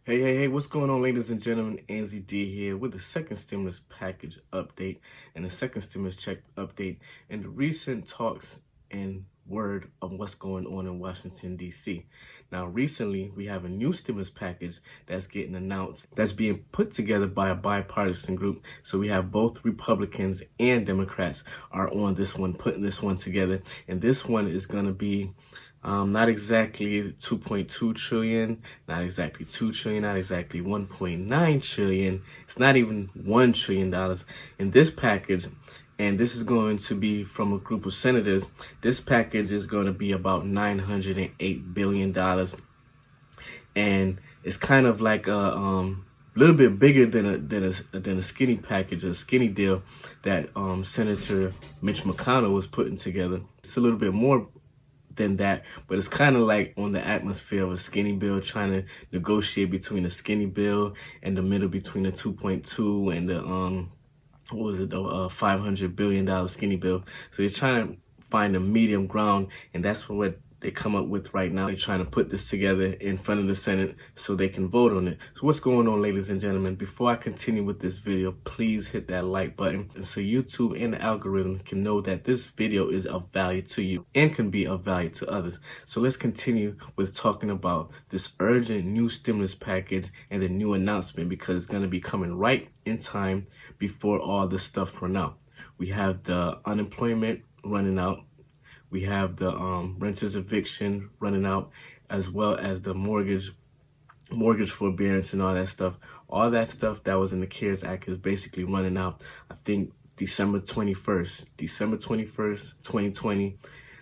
Hey, what's going on, ladies and gentlemen? NZD here with the second stimulus package update and the second stimulus check update and the recent talks and word of what's going on in Washington, D.C. Now, recently, we have a new stimulus package that's getting announced that's being put together by a bipartisan group. So we have both Republicans and Democrats are on this one, putting this one together. And this one is going to be not exactly 2.2 trillion, not exactly 2 trillion, not exactly 1.9 trillion. It's not even $1 trillion in this package. And this is going to be from a group of senators. This package is going to be about $908 billion. And it's kind of like a little bit bigger than a skinny package, a skinny deal that Senator Mitch McConnell was putting together. It's a little bit more than that, but it's kind of like on the atmosphere of a skinny bill, trying to negotiate between the skinny bill and the middle between the 2.2 and the $500 billion skinny bill. So they're trying to find a medium ground, and that's what they come up with right now. They're trying to put this together in front of the Senate so they can vote on it. So what's going on, ladies and gentlemen? Before I continue with this video, please hit that like button so YouTube and the algorithm can know that this video is of value to you and can be of value to others. So let's continue with talking about this urgent new stimulus package and the new announcement, because it's going to be coming right in time before all this stuff run out. We have the unemployment running out. We have the renters eviction running out, as well as the mortgage forbearance and all that stuff. All that stuff that was in the CARES Act is basically running out. I think December 21st, 2020.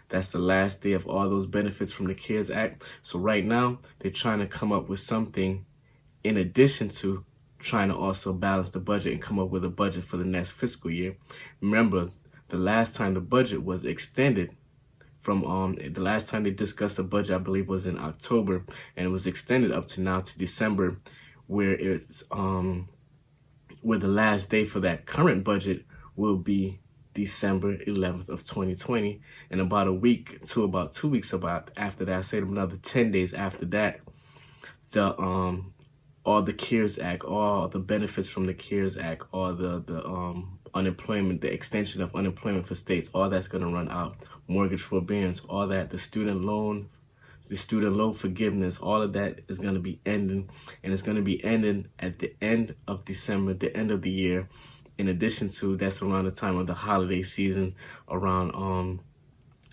That's the last day of all those benefits from the CARES Act. So right now, they're trying to come up with something in addition to trying to also balance the budget and come up with a budget for the next fiscal year. Remember, the last time the budget was extended from the last time they discussed the budget, I believe, was in October, and it was extended up to now to December, where it's where the last day for that current budget will be December 11th of 2020, and about a week to about 2 weeks after that, say another 10 days after that, the all the CARES Act, all the benefits from the CARES Act, all the unemployment, the extension of unemployment for states, all that's going to run out. Mortgage forbearance, all that, the student loan forgiveness, all of that is going to be ending, and it's going to be ending at the end of December, the end of the year. In addition to, that's around the time of the holiday season, around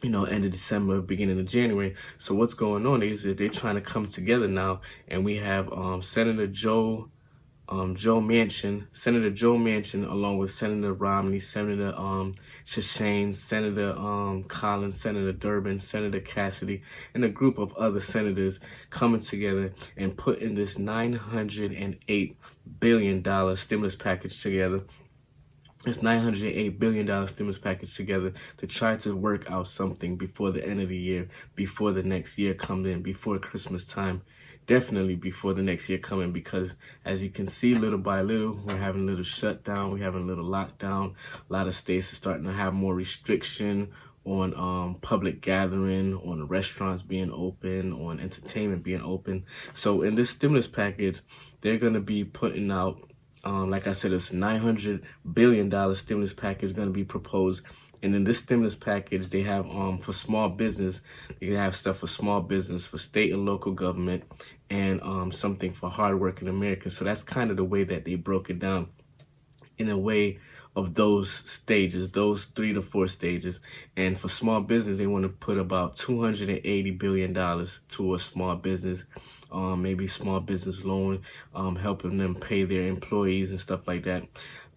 end of December, beginning of January. So what's going on is that they're trying to come together now, and we have Senator Joe Manchin, along with Senator Romney, Senator Shashane, Senator Collins, Senator Durbin, Senator Cassidy, and a group of other senators coming together and putting this $908 billion stimulus package together. This $908 billion stimulus package together to try to work out something before the end of the year, before the next year comes in, before Christmas time. Definitely before the next year coming, because as you can see, little by little, we're having a little shutdown, we're having a little lockdown. A lot of states are starting to have more restriction on public gathering, on restaurants being open, on entertainment being open. So in this stimulus package, they're going to be putting out, like I said, this $900 billion stimulus package going to be proposed. And in this stimulus package, they have for small business, they have stuff for small business, for state and local government, and something for hardworking Americans. So that's kind of the way that they broke it down, in a way of those stages, those 3 to 4 stages. And for small business, they want to put about $280 billion to a small business, maybe small business loan, helping them pay their employees and stuff like that.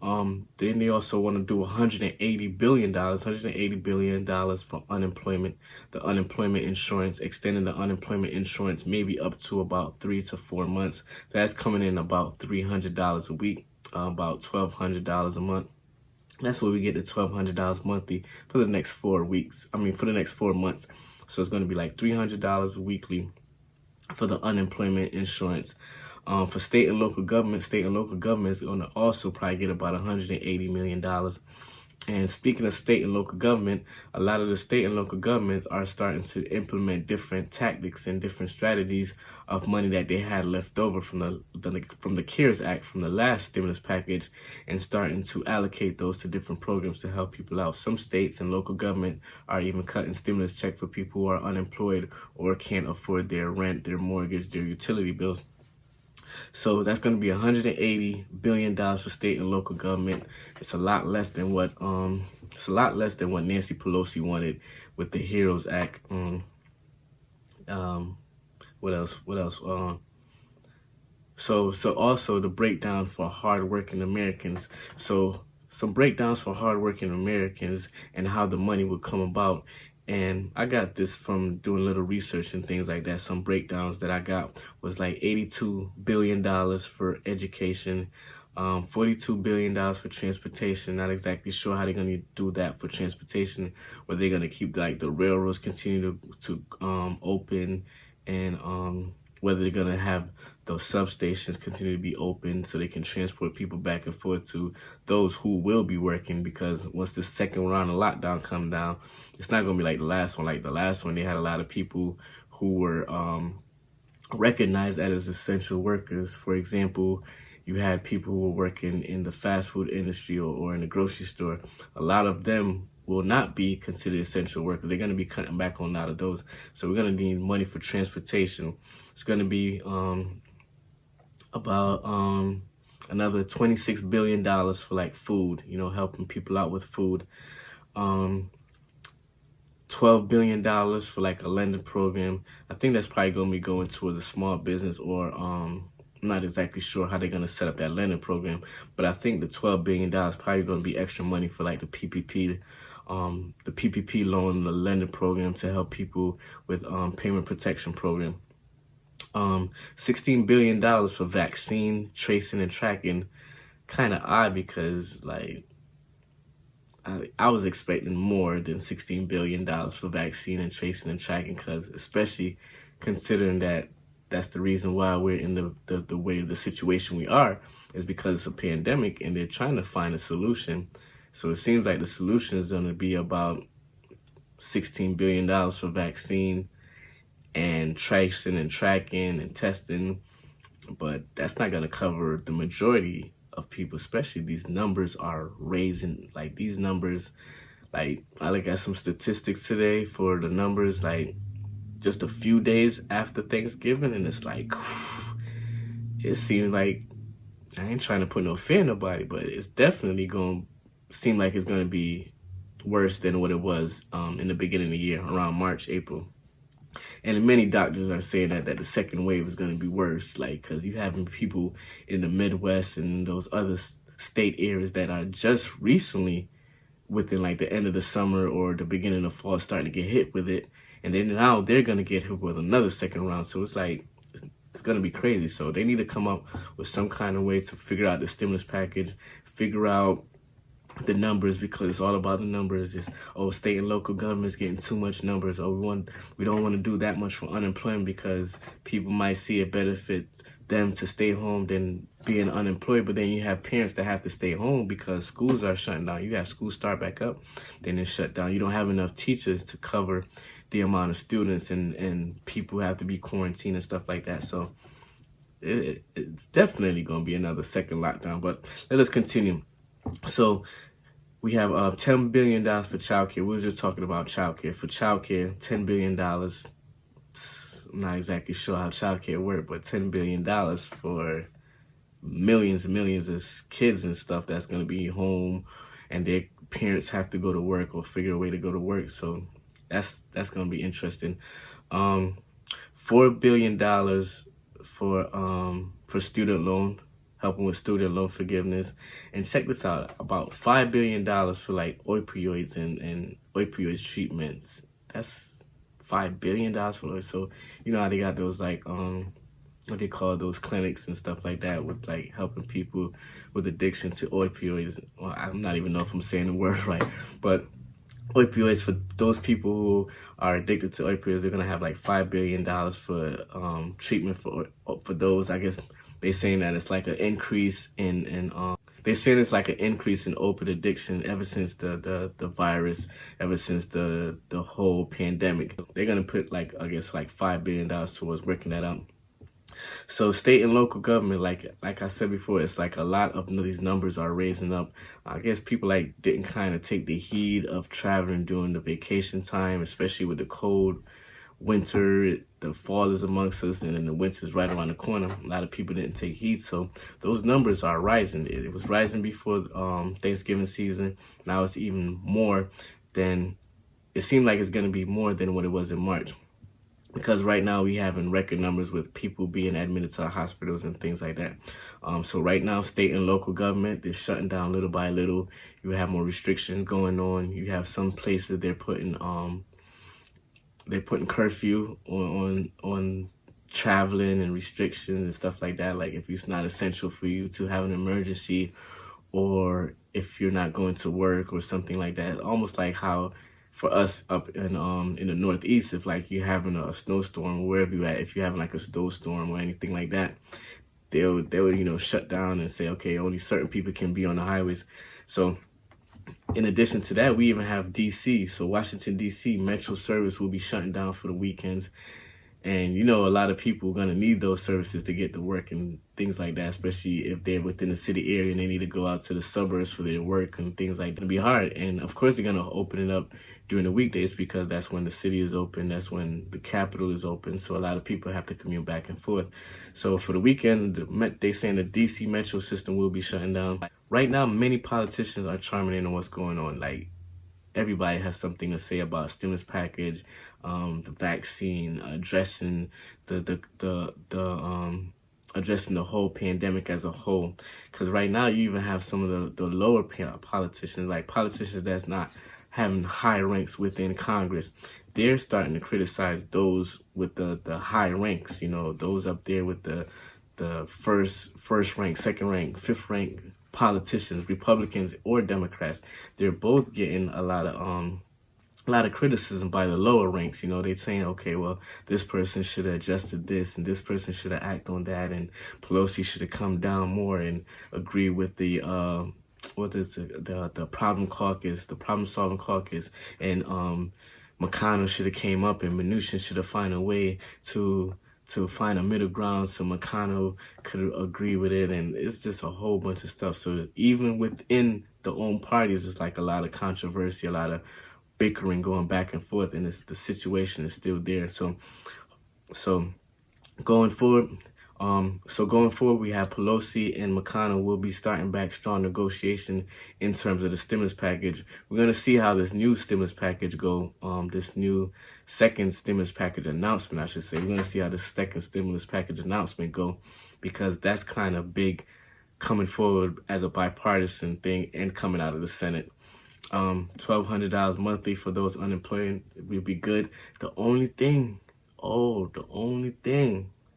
Then they also want to do $180 billion for unemployment, the unemployment insurance, extending the unemployment insurance maybe up to about 3 to 4 months. That's coming in about $300 a week, about $1,200 a month. That's where we get the $1,200 monthly for the next 4 weeks. For the next 4 months. So it's going to be like $300 weekly for the unemployment insurance. For state and local government is going to also probably get about $180 million. And speaking of state and local government, a lot of the state and local governments are starting to implement different tactics and different strategies of money that they had left over from the CARES Act, from the last stimulus package, and starting to allocate those to different programs to help people out. Some states and local government are even cutting stimulus check for people who are unemployed or can't afford their rent, their mortgage, their utility bills. So that's going to be $180 billion for state and local government. It's a lot less than what Nancy Pelosi wanted with the HEROES Act. What else? So also the breakdown for hardworking Americans. So some breakdowns for hardworking Americans and how the money would come about. And I got this from doing a little research and things like that. Some breakdowns that I got was like $82 billion for education, $42 billion for transportation. Not exactly sure how they're going to do that for transportation, where they're going to keep like the railroads continue to open, and whether they're going to have those substations continue to be open so they can transport people back and forth to those who will be working, because once the second round of lockdown come down, it's not going to be like the last one. Like the last one, they had a lot of people who were recognized as essential workers. For example, you had people who were working in the fast food industry or in the grocery store. A lot of them will not be considered essential workers. They're going to be cutting back on a lot of those. So we're going to need money for transportation. It's going to be about another $26 billion for like food, helping people out with food. $12 billion for like a lending program. I think that's probably going to be going towards a small business, or I'm not exactly sure how they're going to set up that lending program, but I think the $12 billion is probably going to be extra money for like the PPP loan, the lending program to help people with payment protection program. $16 billion for vaccine tracing and tracking. Kind of odd, because like I was expecting more than $16 billion for vaccine and tracing and tracking, because especially considering that that's the reason why we're in the way the situation we are, is because it's a pandemic and they're trying to find a solution. So it seems like the solution is going to be about $16 billion for vaccine and tracing and tracking and testing, but that's not going to cover the majority of people. Especially these numbers are raising, like these numbers, like I look at some statistics today for the numbers, like just a few days after Thanksgiving, and it's like, it seems like, I ain't trying to put no fear in nobody, but it's definitely going to seem like it's going to be worse than what it was in the beginning of the year, around March, April. And many doctors are saying that the second wave is going to be worse, like, because you having people in the Midwest and those other state areas that are just recently, within like the end of the summer or the beginning of fall, starting to get hit with it. And then now they're going to get hit with another second round. So it's like, it's going to be crazy. So they need to come up with some kind of way to figure out the stimulus package, figure out the numbers, because it's all about the numbers. It's, state and local governments getting too much numbers. We don't want to do that much for unemployment, because people might see it benefits them to stay home than being unemployed. But then you have parents that have to stay home because schools are shutting down. You have schools start back up, then it's shut down. You don't have enough teachers to cover the amount of students, and people have to be quarantined and stuff like that. So it's definitely going to be another second lockdown. But let us continue. So we have $10 billion for childcare. We were just talking about childcare. For childcare, $10 billion. I'm not exactly sure how childcare works, but $10 billion for millions and millions of kids and stuff that's going to be home, and their parents have to go to work or figure a way to go to work. So that's going to be interesting. $4 billion for student loan, helping with student loan forgiveness. And check this out, about $5 billion for like opioids and opioids treatments. That's $5 billion for it. So you know how they got those like what they call those clinics and stuff like that, with like helping people with addiction to opioids. Well, I'm not even know if I'm saying the word right, but opioids, for those people who are addicted to opioids, they're gonna have like $5 billion for treatment for those. I guess they're saying that it's like an increase in They're saying it's like an increase in opiate addiction ever since the virus, ever since the whole pandemic. They're gonna put like, I guess, like $5 billion towards working that out. So state and local government, like I said before, it's like a lot of these numbers are raising up. I guess people like didn't kind of take the heed of traveling during the vacation time, especially with the cold winter. The fall is amongst us, and then the winter's right around the corner. A lot of people didn't take heed, so those numbers are rising. It was rising before Thanksgiving season. Now it's even more than. It seemed like it's going to be more than what it was in March. Because right now we having record numbers with people being admitted to hospitals and things like that. So right now, state and local government, they're shutting down little by little. You have more restrictions going on. You have some places they're putting curfew on traveling and restrictions and stuff like that. Like if it's not essential for you to have an emergency, or if you're not going to work or something like that. Almost like how for us up in the Northeast, if like you're having a snowstorm, wherever you at, if you're having like a snowstorm or anything like that, they would shut down and say, okay, only certain people can be on the highways. So in addition to that, we even have DC. So Washington DC Metro service will be shutting down for the weekends. And a lot of people are going to need those services to get to work and things like that, especially if they're within the city area and they need to go out to the suburbs for their work and things like that. It'll be hard. And of course, they're going to open it up during the weekdays because that's when the city is open. That's when the capital is open. So a lot of people have to commute back and forth. So for the weekend, they're saying the DC Metro system will be shutting down. Right now, many politicians are chiming in on what's going on. Like, everybody has something to say about stimulus package, the vaccine, addressing addressing the whole pandemic as a whole. Because right now you even have some of the lower politicians, like politicians that's not having high ranks within Congress. They're starting to criticize those with the high ranks. Those up there with the first rank, second rank, fifth rank politicians, Republicans or Democrats. They're both getting a lot of criticism by the lower ranks. They're saying, okay, well, this person should have adjusted this and this person should have acted on that, and Pelosi should have come down more and agree with the problem caucus, the problem solving caucus, and McConnell should have came up and Mnuchin should have found a way to find a middle ground so McConnell could agree with it. And it's just a whole bunch of stuff. So even within the own parties, it's like a lot of controversy, a lot of bickering going back and forth, and the situation is still there. So going forward, we have Pelosi and McConnell will be starting back strong negotiation in terms of the stimulus package. We're going to see how this new stimulus package go, this new second stimulus package announcement, I should say. We're going to see how the second stimulus package announcement go, because that's kind of big coming forward as a bipartisan thing and coming out of the Senate. $1,200 monthly for those unemployed would be good. The only thing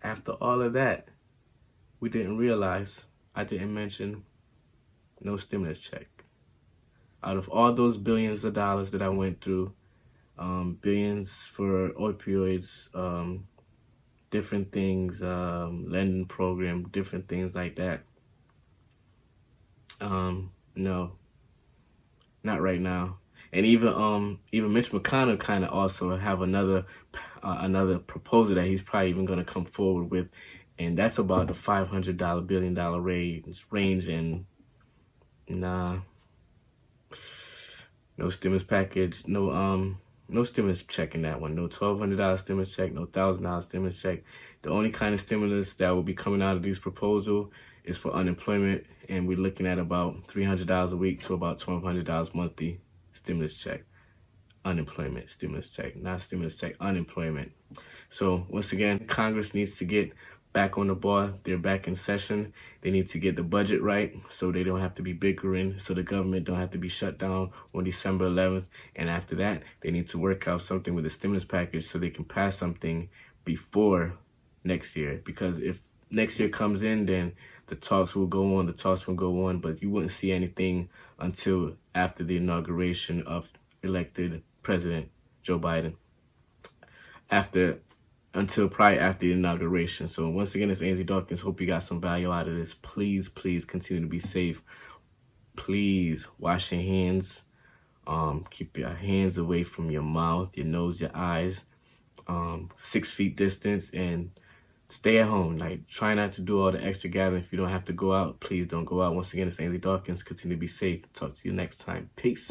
after all of that, we didn't realize, I didn't mention, no stimulus check. Out of all those billions of dollars that I went through, billions for opioids, different things, lending program, different things like that. No, not right now. And even Mitch McConnell kind of also have another proposal that he's probably even going to come forward with, and that's about the $500 billion range. And no stimulus package, no stimulus check in that one. No $1,200 stimulus check, no $1,000 stimulus check. The only kind of stimulus that will be coming out of these proposals is for unemployment, and we're looking at about $300 a week, so about $1,200 monthly stimulus check. Unemployment stimulus check, not stimulus check, unemployment. So once again, Congress needs to get back on the ball. They're back in session. They need to get the budget right so they don't have to be bickering, so the government don't have to be shut down on December 11th. And after that, they need to work out something with the stimulus package so they can pass something before next year. Because if next year comes in, then the talks will go on, but you wouldn't see anything until after the inauguration of elected President Joe Biden, until probably after the inauguration. So once again, it's Angie Dawkins. Hope you got some value out of this. Please continue to be safe. please wash your hands. Keep your hands away from your mouth, your nose, your eyes. 6 feet distance, and stay at home. Like, try not to do all the extra gathering. If you don't have to go out, please don't go out. Once again, it's Andy Dawkins. Continue to be safe. Talk to you next time. Peace.